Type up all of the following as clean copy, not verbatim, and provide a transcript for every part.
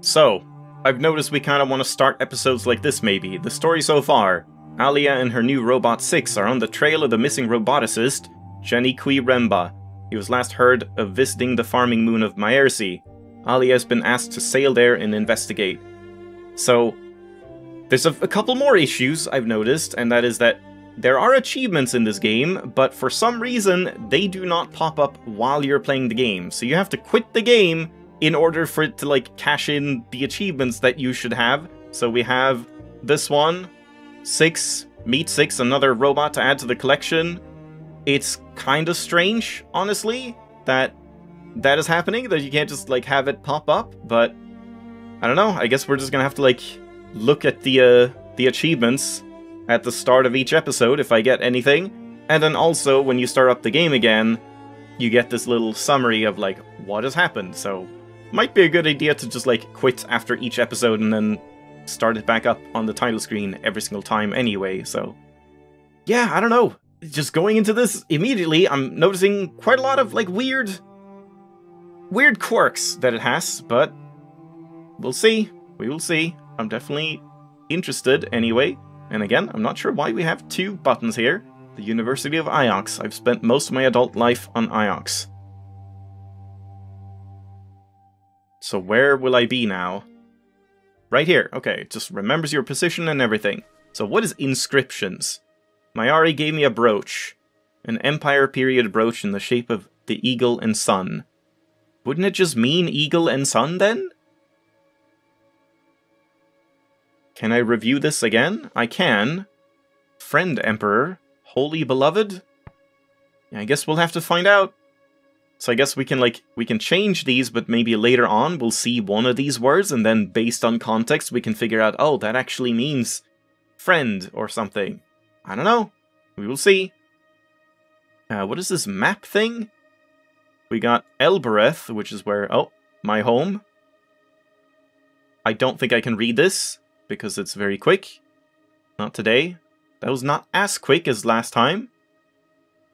So, I've noticed we kind of want to start episodes like this maybe. The story so far. Alia and her new Robot 6 are on the trail of the missing roboticist, Janikwi Remba. He was last heard of visiting the farming moon of Maersi. Alia has been asked to sail there and investigate. So, there's a couple more issues I've noticed, and that is that there are achievements in this game, but for some reason, they do not pop up while you're playing the game. So you have to quit the game in order for it to, like, cash in the achievements that you should have. So we have this one, 6, meet 6, another robot to add to the collection. It's kind of strange, honestly, that is happening, that you can't just, like, have it pop up, but I don't know, I guess we're just gonna have to, like, look at the achievements at the start of each episode if I get anything. And then also, when you start up the game again, you get this little summary of, like, what has happened. So, might be a good idea to just, like, quit after each episode and then start it back up on the title screen every single time anyway. So, yeah, I don't know. Just going into this immediately, I'm noticing quite a lot of, like, weird quirks that it has, but we'll see. We will see. I'm definitely interested anyway. And again, I'm not sure why we have 2 buttons here. The University of Iox. I've spent most of my adult life on Iox. So where will I be now? Right here. Okay, it just remembers your position and everything. So what is inscriptions? Mayari gave me a brooch. An Empire period brooch in the shape of the eagle and sun. Wouldn't it just mean eagle and sun then? Can I review this again? I can. Friend Emperor. Holy Beloved? Yeah, I guess we'll have to find out. So I guess we can change these, but maybe later on we'll see one of these words, and then based on context we can figure out, oh, that actually means friend or something. I don't know. We will see. What is this map thing? We got Elbereth, which is where, oh, my home. I don't think I can read this, because it's very quick. Not today. That was not as quick as last time.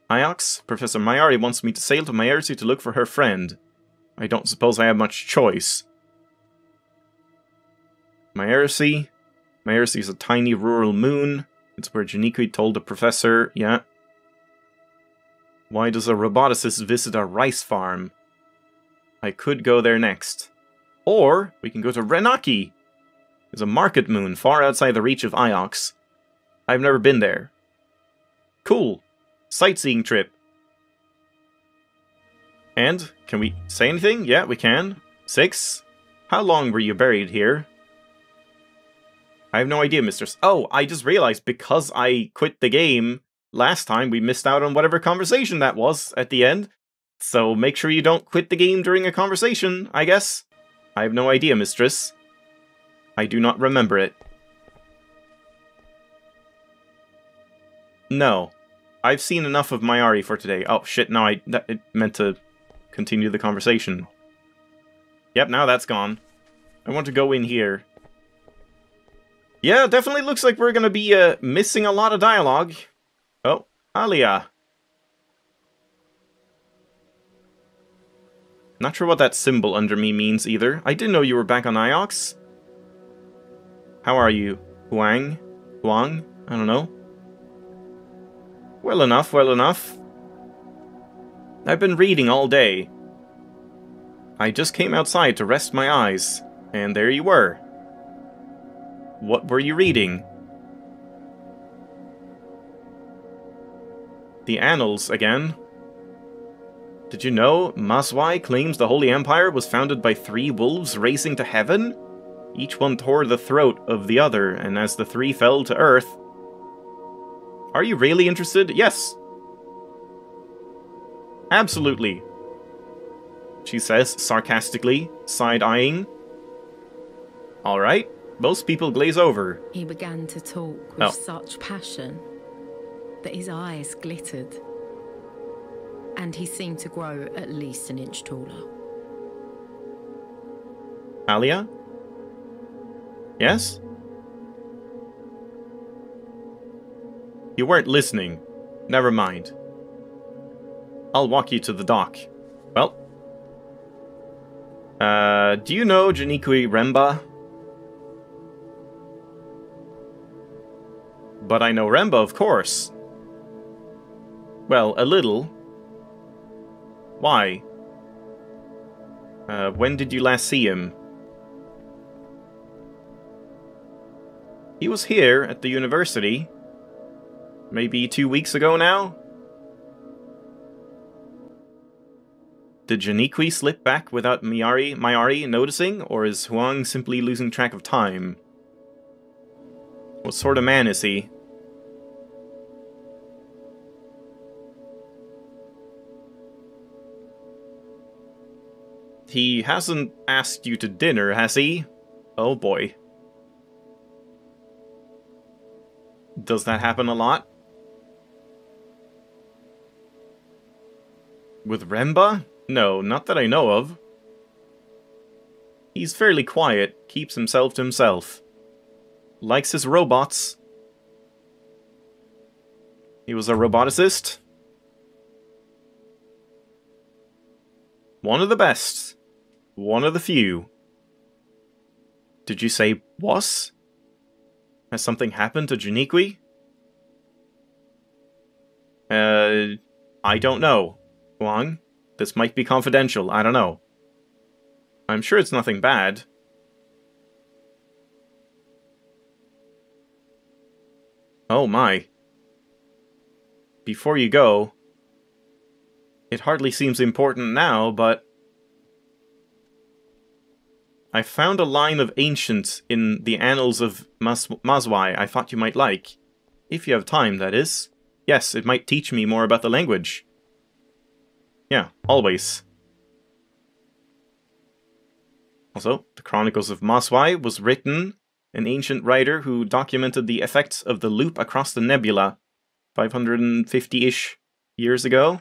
Iox, Professor Mayari wants me to sail to Maersi to look for her friend. I don't suppose I have much choice. Maersi. Maersi is a tiny rural moon. It's where Janikwi told the professor, yeah. Why does a roboticist visit a rice farm? I could go there next. Or, we can go to Renaki. There's a market moon far outside the reach of Iox. I've never been there. Cool. Sightseeing trip. And, can we say anything? Yeah, we can. 6. How long were you buried here? I have no idea, mistress. Oh, I just realized because I quit the game last time, we missed out on whatever conversation that was at the end. So make sure you don't quit the game during a conversation, I guess. I have no idea, mistress. I do not remember it. No. I've seen enough of Mayari for today. Oh, shit, no, it meant to continue the conversation. Yep, now that's gone. I want to go in here. Yeah, definitely looks like we're gonna be, missing a lot of dialogue. Oh, Alia. Not sure what that symbol under me means either. I didn't know you were back on Iox. How are you? Huang? Huang? I don't know. Well enough, well enough. I've been reading all day. I just came outside to rest my eyes, and there you were. What were you reading? The Annals again. Did you know Maswai claims the Holy Empire was founded by 3 wolves racing to heaven? Each one tore the throat of the other, and as the 3 fell to earth... Are you really interested? Yes. Absolutely. She says, sarcastically, side-eyeing. Alright, most people glaze over. He began to talk with such passion that his eyes glittered, and he seemed to grow at least an inch taller. Alia? Yes? You weren't listening. Never mind. I'll walk you to the dock. Well. Do you know Janiqui Remba? But I know Remba, of course. Well, a little. Why? When did you last see him? He was here at the university. Maybe 2 weeks ago now? Did Janiqui slip back without Mayari noticing, or is Huang simply losing track of time? What sort of man is he? He hasn't asked you to dinner, has he? Oh boy. Does that happen a lot? With Remba? No, not that I know of. He's fairly quiet, keeps himself to himself. Likes his robots. He was a roboticist. One of the best. One of the few. Did you say was? Has something happened to Janiqui? I don't know. Huang, this might be confidential, I don't know. I'm sure it's nothing bad. Oh my. Before you go, it hardly seems important now, but I found a line of ancient in the annals of Mazwai I thought you might like. If you have time, that is. Yes, it might teach me more about the language. Yeah, always. Also, the Chronicles of Mazwai was written an ancient writer who documented the effects of the loop across the nebula 550-ish years ago.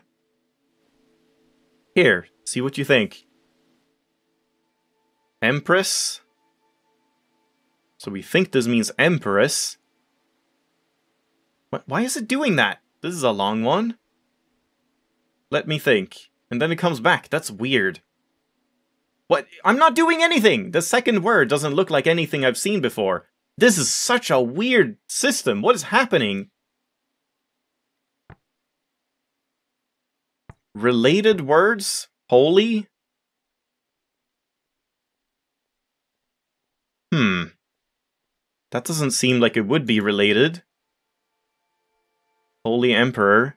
Here, see what you think. Empress? So we think this means Empress. Why is it doing that? This is a long one. Let me think. And then it comes back. That's weird. What? I'm not doing anything! The second word doesn't look like anything I've seen before. This is such a weird system. What is happening? Related words? Holy? That doesn't seem like it would be related. Holy Emperor.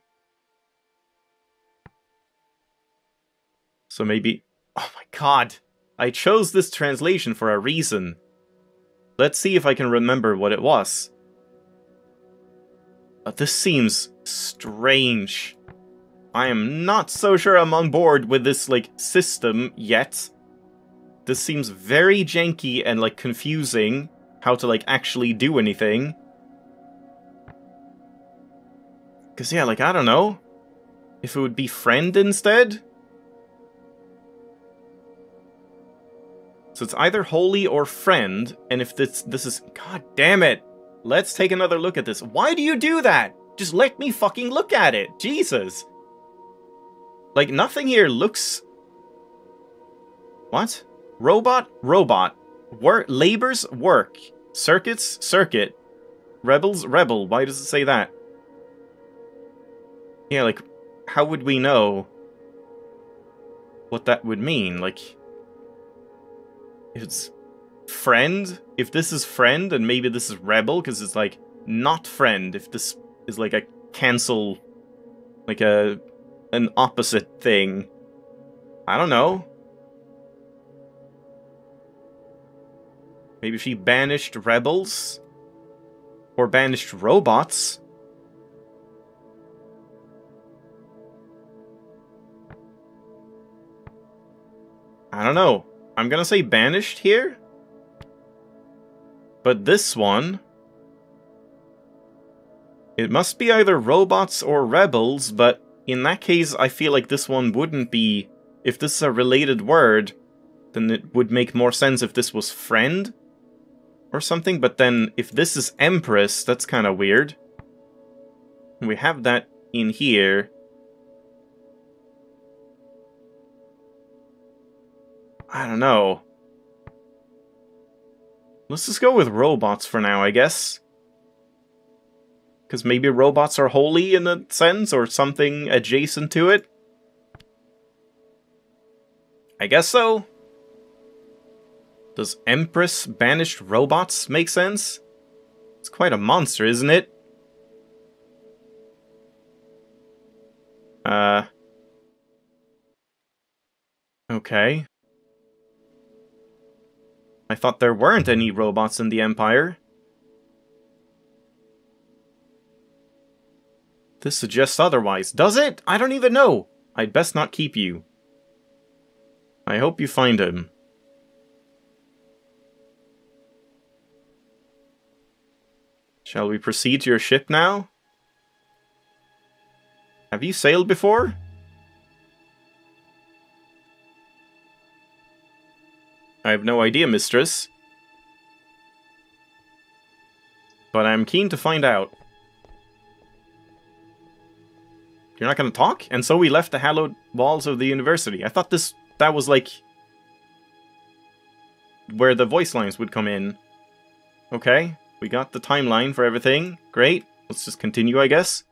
So maybe... Oh my god! I chose this translation for a reason. Let's see if I can remember what it was. But this seems strange. I am not so sure I'm on board with this, like, system yet. This seems very janky and, like, confusing. How to, like, actually do anything. Cause yeah, like, I don't know. If it would be friend instead? So it's either holy or friend, and if this is... God damn it! Let's take another look at this. Why do you do that? Just let me fucking look at it! Jesus! Like, nothing here looks... What? Robot? Robot. Labors? Work. Circuits? Circuit. Rebels? Rebel. Why does it say that? Yeah, like, how would we know what that would mean? Like... It's friend? If this is friend, and maybe this is rebel, because it's like, not friend. If this is like a cancel, like an opposite thing. I don't know. Maybe she banished rebels? Or banished robots? I don't know. I'm gonna say banished here. But this one... It must be either robots or rebels, but in that case I feel like this one wouldn't be... If this is a related word, then it would make more sense if this was friend or something, but then if this is Empress, that's kind of weird. We have that in here. I don't know. Let's just go with robots for now, I guess. Because maybe robots are holy in a sense, or something adjacent to it. I guess so. Does Empress banished robots make sense? It's quite a monster, isn't it? Okay. I thought there weren't any robots in the Empire. This suggests otherwise. Does it? I don't even know. I'd best not keep you. I hope you find him. Shall we proceed to your ship now? Have you sailed before? I have no idea, mistress. But I'm keen to find out. You're not gonna talk? And so we left the hallowed walls of the university. I thought that was like where the voice lines would come in. Okay, we got the timeline for everything. Great. Let's just continue, I guess.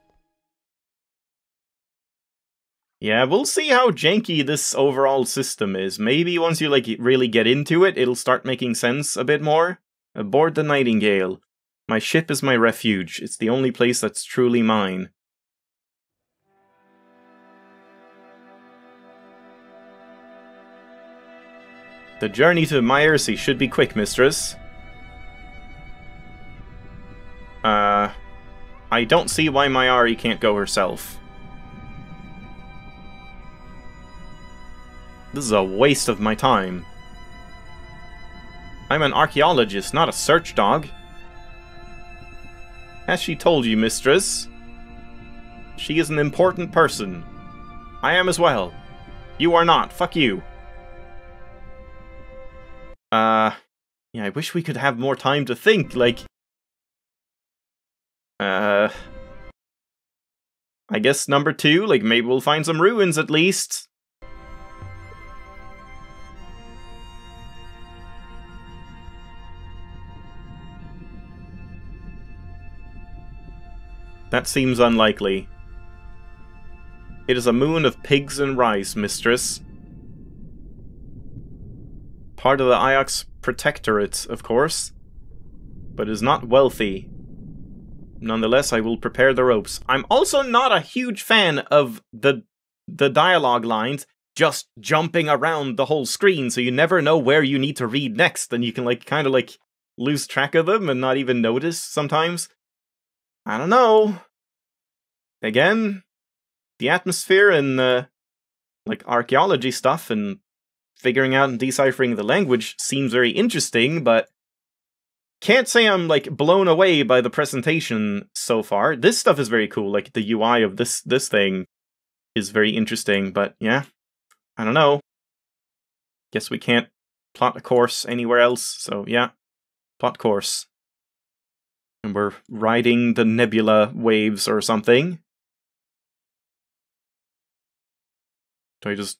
Yeah, we'll see how janky this overall system is. Maybe once you like really get into it, it'll start making sense a bit more. Aboard the Nightingale. My ship is my refuge. It's the only place that's truly mine. The journey to Myersey should be quick, mistress. I don't see why Mayari can't go herself. This is a waste of my time. I'm an archaeologist, not a search dog. Has she told you, mistress? She is an important person. I am as well. You are not. Fuck you. Yeah, I wish we could have more time to think, like... I guess number 2, like, maybe we'll find some ruins at least. That seems unlikely. It is a moon of pigs and rice, mistress. Part of the Iox Protectorate, of course, but is not wealthy. Nonetheless, I will prepare the ropes. I'm also not a huge fan of the dialogue lines just jumping around the whole screen, so you never know where you need to read next, and you can like kind of like lose track of them and not even notice sometimes. I don't know. Again, the atmosphere and like archaeology stuff and figuring out and deciphering the language seems very interesting, but can't say I'm like blown away by the presentation so far. This stuff is very cool, like the UI of this thing is very interesting, but yeah, I don't know. Guess we can't plot a course anywhere else, so yeah, plot course. And we're riding the nebula waves or something. Do I just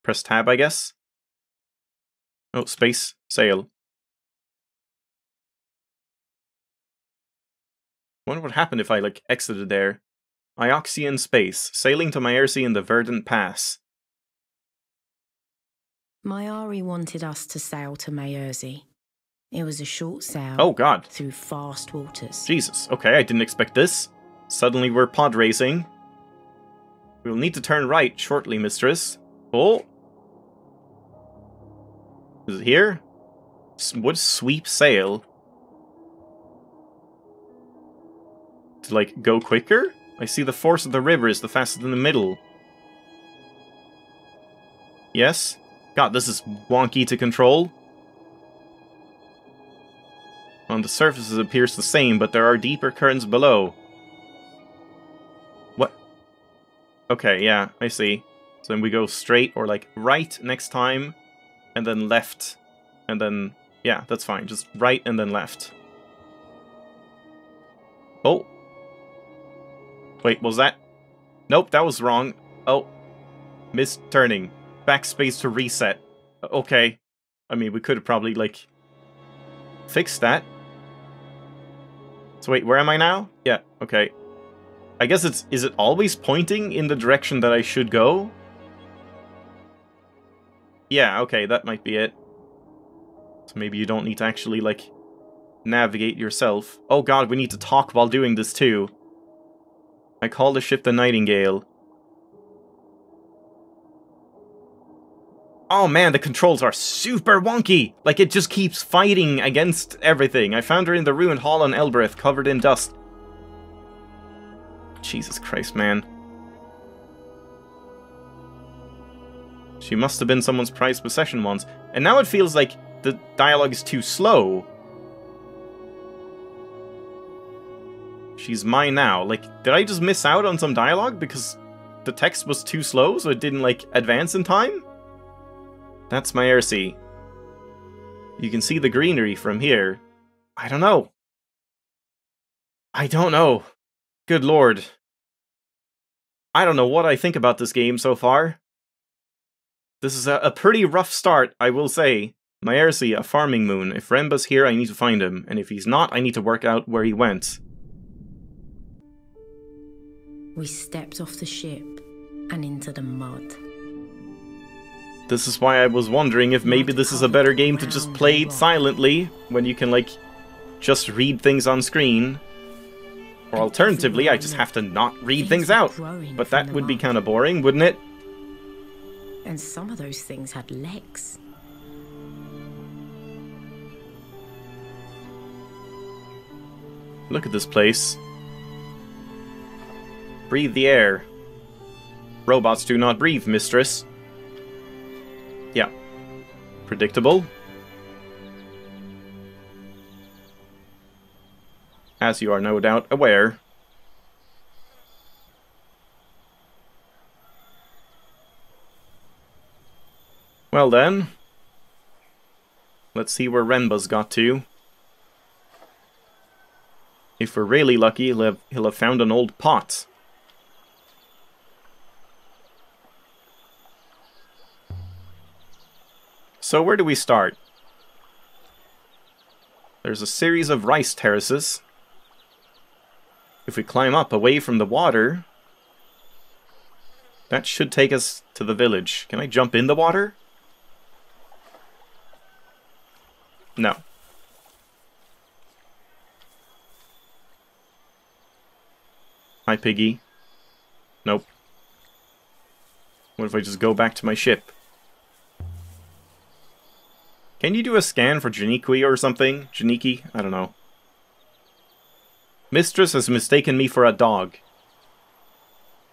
press tab, I guess? Oh, space, sail. Wonder what happened if I, like, exited there. Ioxian space, sailing to Myersey in the Verdant Pass. Mayari wanted us to sail to Myersey. It was a short sail. Oh, God. Through fast waters. Jesus, okay, I didn't expect this. Suddenly we're pod racing. We'll need to turn right shortly, mistress. Oh. Is it here? Would sweep sail. To, like, go quicker? I see the force of the river is the fastest in the middle. Yes? God, this is wonky to control. On the surface it appears the same, but there are deeper currents below. What? Okay, yeah, I see. So then we go straight, or like right next time, and then left, and then... yeah, that's fine. Just right and then left. Oh. Wait, was that... nope, that was wrong. Oh. Missed turning. backspace to reset. Okay. I mean, we could have probably, like, fixed that. So wait, where am I now? Yeah, okay. I guess is it always pointing in the direction that I should go? Yeah, okay, that might be it. So maybe you don't need to actually, like, navigate yourself. Oh god, we need to talk while doing this too. I call the ship the Nightingale. Oh man, the controls are super wonky! Like, it just keeps fighting against everything. I found her in the ruined hall on Elbereth, covered in dust. Jesus Christ, man. She must have been someone's prized possession once. And now it feels like the dialogue is too slow. She's mine now. Like, did I just miss out on some dialogue because the text was too slow, so it didn't, like, advance in time? That's Maersi. You can see the greenery from here. I don't know. I don't know. Good lord. I don't know what I think about this game so far. This is a pretty rough start, I will say. Maersi, a farming moon. If Remba's here, I need to find him. And if he's not, I need to work out where he went. We stepped off the ship and into the mud. This is why I was wondering if maybe this is a better game to just play silently, when you can, like, just read things on screen. Or alternatively, I just have to not read things out. But that would be kind of boring, wouldn't it? And some of those things had legs. Look at this place. Breathe the air. Robots do not breathe, mistress. Yeah. Predictable. As you are no doubt aware. Well then. Let's see where Remba's got to. If we're really lucky, he'll have found an old pot. So where do we start? There's a series of rice terraces. If we climb up away from the water, that should take us to the village. Can I jump in the water? No. Hi, Piggy. Nope. What if I just go back to my ship? Can you do a scan for Janiki or something? Janiki? I don't know. Mistress has mistaken me for a dog.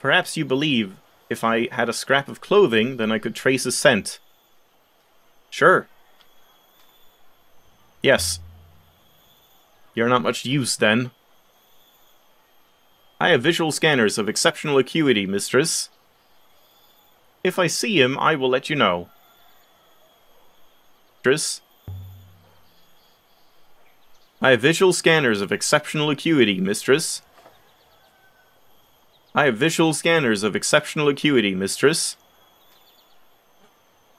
Perhaps you believe if I had a scrap of clothing, then I could trace his scent. Sure. Yes. You're not much use, then. I have visual scanners of exceptional acuity, mistress. If I see him, I will let you know. Mistress? I have visual scanners of exceptional acuity, mistress. I have visual scanners of exceptional acuity, mistress.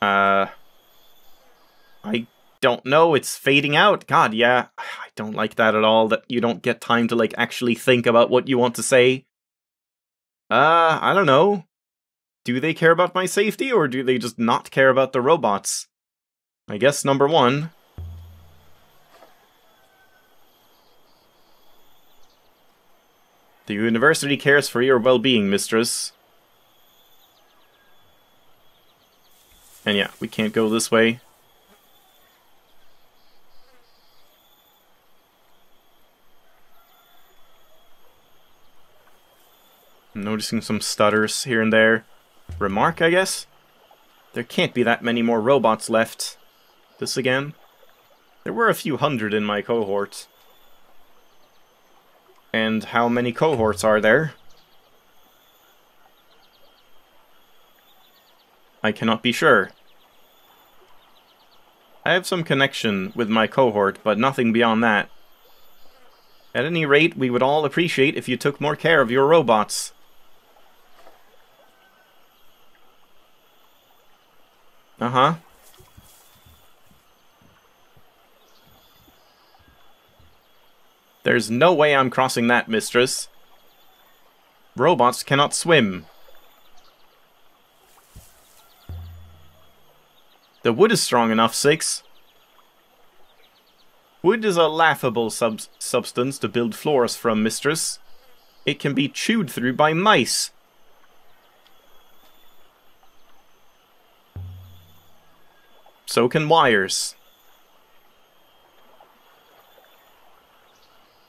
I don't know, it's fading out. God, yeah, I don't like that at all, that you don't get time to, like, actually think about what you want to say. I don't know. Do they care about my safety, or do they just not care about the robots? I guess number one. The university cares for your well-being, mistress. And yeah, we can't go this way. I'm noticing some stutters here and there. Remark, I guess? There can't be that many more robots left. This again? There were a few hundred in my cohort. And how many cohorts are there? I cannot be sure. I have some connection with my cohort, but nothing beyond that. At any rate, we would all appreciate if you took more care of your robots. Uh-huh. There's no way I'm crossing that, mistress. Robots cannot swim. The wood is strong enough, 6. Wood is a laughable substance to build floors from, mistress. It can be chewed through by mice. So can wires.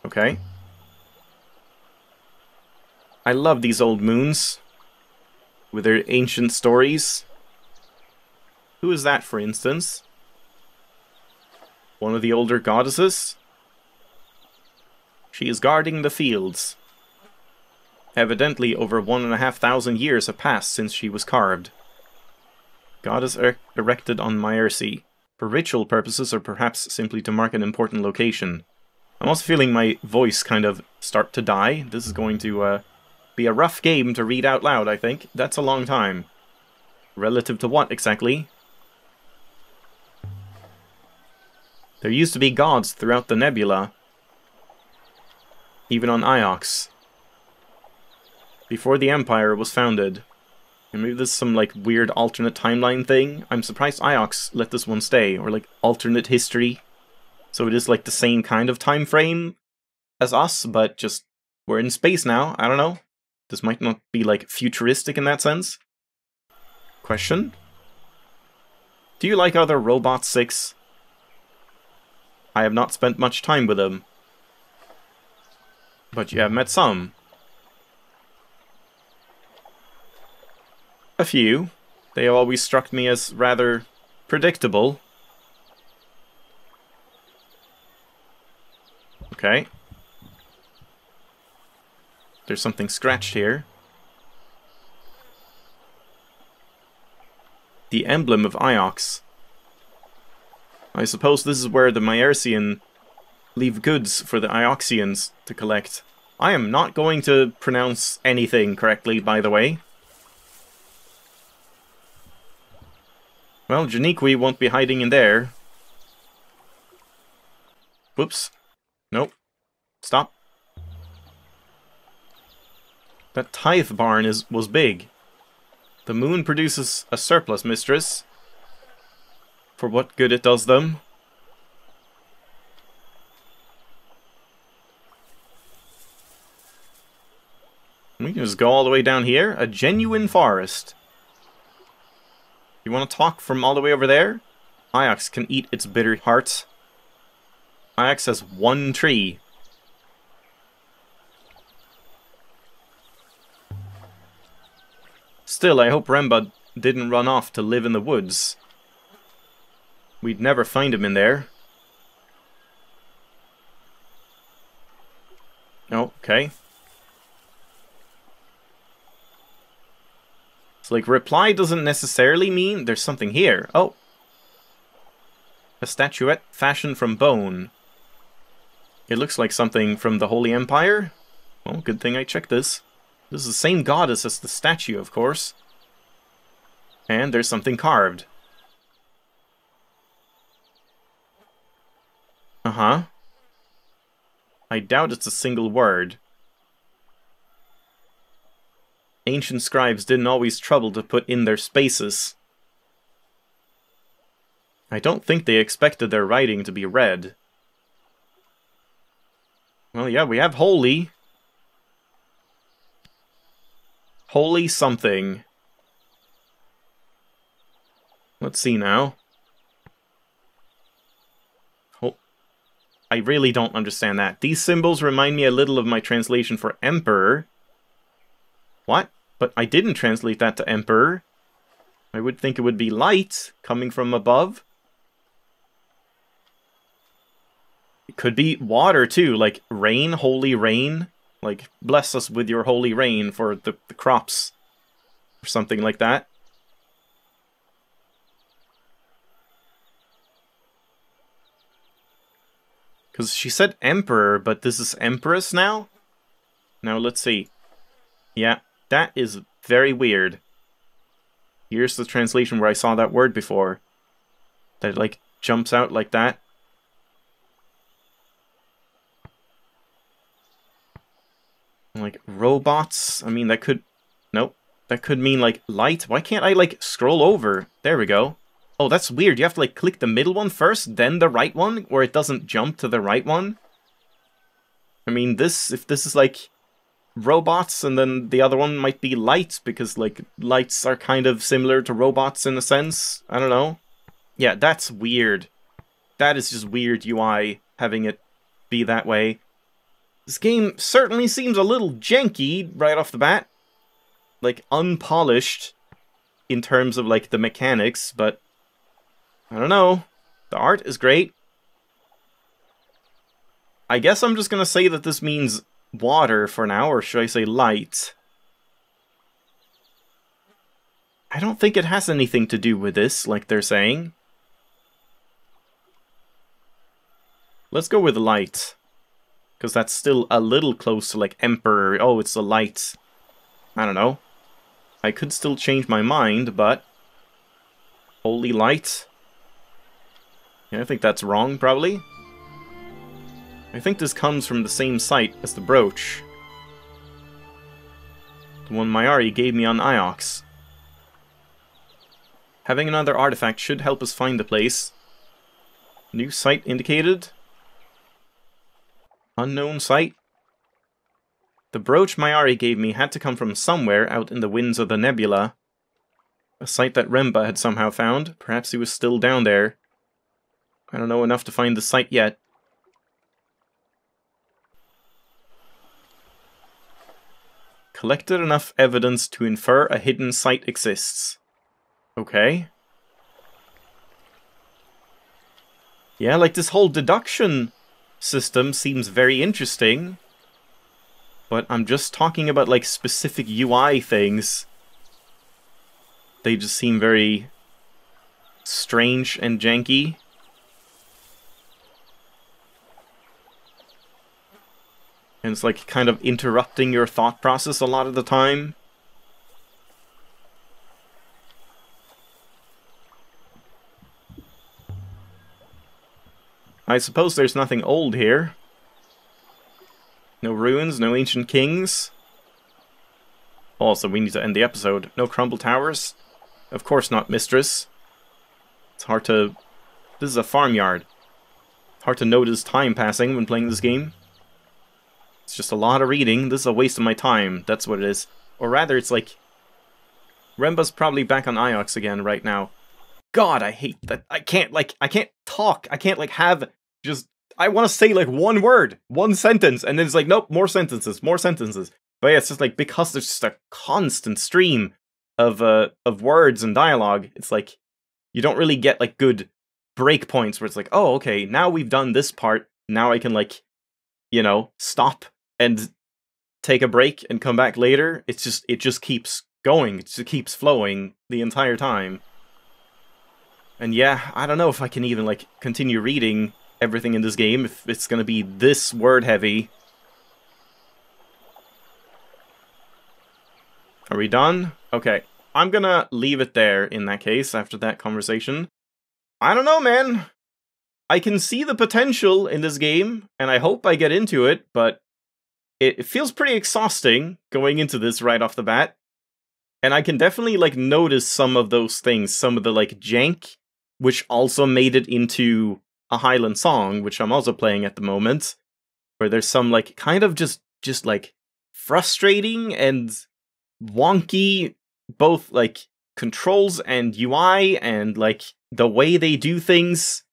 Okay. I love these old moons. With their ancient stories. Who is that, for instance? One of the older goddesses? She is guarding the fields. Evidently, over 1,500 years have passed since she was carved. Goddess erected on Myrcy. For ritual purposes, or perhaps simply to mark an important location. I'm also feeling my voice kind of start to die. This is going to be a rough game to read out loud, I think. That's a long time. Relative to what, exactly? There used to be gods throughout the nebula. Even on Iox. Before the Empire was founded. And maybe this is some, like, weird alternate timeline thing. I'm surprised Iox let this one stay. Or, like, alternate history. So it is, like, the same kind of time frame as us, but just, we're in space now. I don't know. This might not be, like, futuristic in that sense. Question? Do you like other Robot 6? I have not spent much time with them. But you have met some. A few. They have always struck me as rather predictable. Okay. There's something scratched here. The emblem of Iox. I suppose this is where the Myrcian leave goods for the Ioxians to collect. I am not going to pronounce anything correctly, by the way. Well, Janiqui won't be hiding in there. Whoops. Nope. Stop. That tithe barn was big. The moon produces a surplus, mistress. For what good it does them. We can just go all the way down here. A genuine forest. You want to talk from all the way over there? Iox can eat its bitter heart. Iox has one tree. Still, I hope Remba didn't run off to live in the woods. We'd never find him in there. Oh, okay. It's like reply doesn't necessarily mean there's something here. Oh. A statuette fashioned from bone. It looks like something from the Holy Empire. Well, good thing I checked this. This is the same goddess as the statue, of course. And there's something carved. Uh-huh. I doubt it's a single word. Ancient scribes didn't always trouble to put in their spaces. I don't think they expected their writing to be read. Well, yeah, we have holy. Holy something. Let's see now. I really don't understand that. These symbols remind me a little of my translation for Emperor. What? But I didn't translate that to Emperor. I would think it would be light, coming from above. It could be water, too, like rain, holy rain. Like, bless us with your holy rain for the crops. Or something like that. Because she said Emperor, but this is Empress now? Now, let's see. Yeah, that is very weird. Here's the translation where I saw that word before. That it, like, jumps out like that. Like, robots? I mean, that could... Nope. That could mean, like, light. Why can't I, like, scroll over? There we go. Oh, that's weird. You have to, like, click the middle one first, then the right one, or it doesn't jump to the right one. I mean, if this is, like, robots, and then the other one might be light, because, like, lights are kind of similar to robots in a sense. I don't know. Yeah, that's weird. That is just weird UI, having it be that way. This game certainly seems a little janky right off the bat. Like, unpolished in terms of, like, the mechanics, but I don't know. The art is great. I guess I'm just gonna say that this means water for now, or should I say light? I don't think it has anything to do with this, like they're saying. Let's go with light. Because that's still a little close to, like, Emperor. Oh, it's a light. I don't know. I could still change my mind, but... Holy light? Yeah, I think that's wrong, probably. I think this comes from the same site as the brooch. The one Mayari gave me on Iox. Having another artifact should help us find the place. New site indicated. Unknown site. The brooch Mayari gave me had to come from somewhere out in the winds of the nebula. A site that Remba had somehow found. Perhaps he was still down there. I don't know enough to find the site yet. Collected enough evidence to infer a hidden site exists. Okay. Yeah, like this whole deduction system seems very interesting. But I'm just talking about, like, specific UI things. They just seem very strange and janky. And it's, like, kind of interrupting your thought process a lot of the time. I suppose there's nothing old here. No ruins, no ancient kings. Also, we need to end the episode. No crumbled towers. Of course not, mistress. It's hard to... This is a farmyard. Hard to notice time passing when playing this game. It's just a lot of reading. This is a waste of my time. That's what it is. Or rather, it's like... Remba's probably back on Iox again right now. God, I hate that. I can't talk. I can't, like, have just... I want to say, like, one word, one sentence, and then it's like, nope, more sentences, more sentences. But yeah, it's just like, because there's just a constant stream of words and dialogue, it's like, you don't really get, like, good break points where it's like, oh, okay, now we've done this part, now I can, like, you know, stop and take a break and come back later. It just keeps going, it just keeps flowing the entire time. And yeah, I don't know if I can even, like, continue reading everything in this game if it's gonna be this word heavy. Are we done? Okay. I'm gonna leave it there in that case after that conversation. I don't know, man. I can see the potential in this game, and I hope I get into it, but it feels pretty exhausting going into this right off the bat. And I can definitely, like, notice some of those things, some of the, like, jank, which also made it into a Highland song, which I'm also playing at the moment, where there's some, like, kind of just like, frustrating and wonky, both, like, controls and UI, and, like, the way they do things.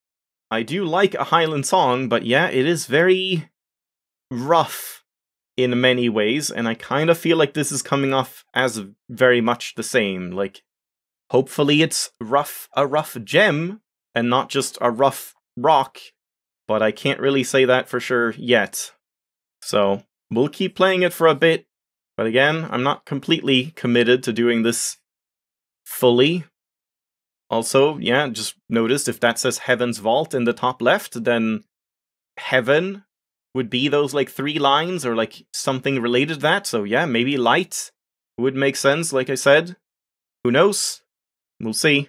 I do like a Highland song, but yeah, it is very rough in many ways, and I kind of feel like this is coming off as very much the same. Like, hopefully it's a rough gem, and not just a rough rock, but I can't really say that for sure yet. So, we'll keep playing it for a bit, but again, I'm not completely committed to doing this fully. Also, yeah, just noticed if that says Heaven's Vault in the top left, then Heaven would be those, like, 3 lines, or, like, something related to that, so yeah, maybe light would make sense, like I said. Who knows? We'll see.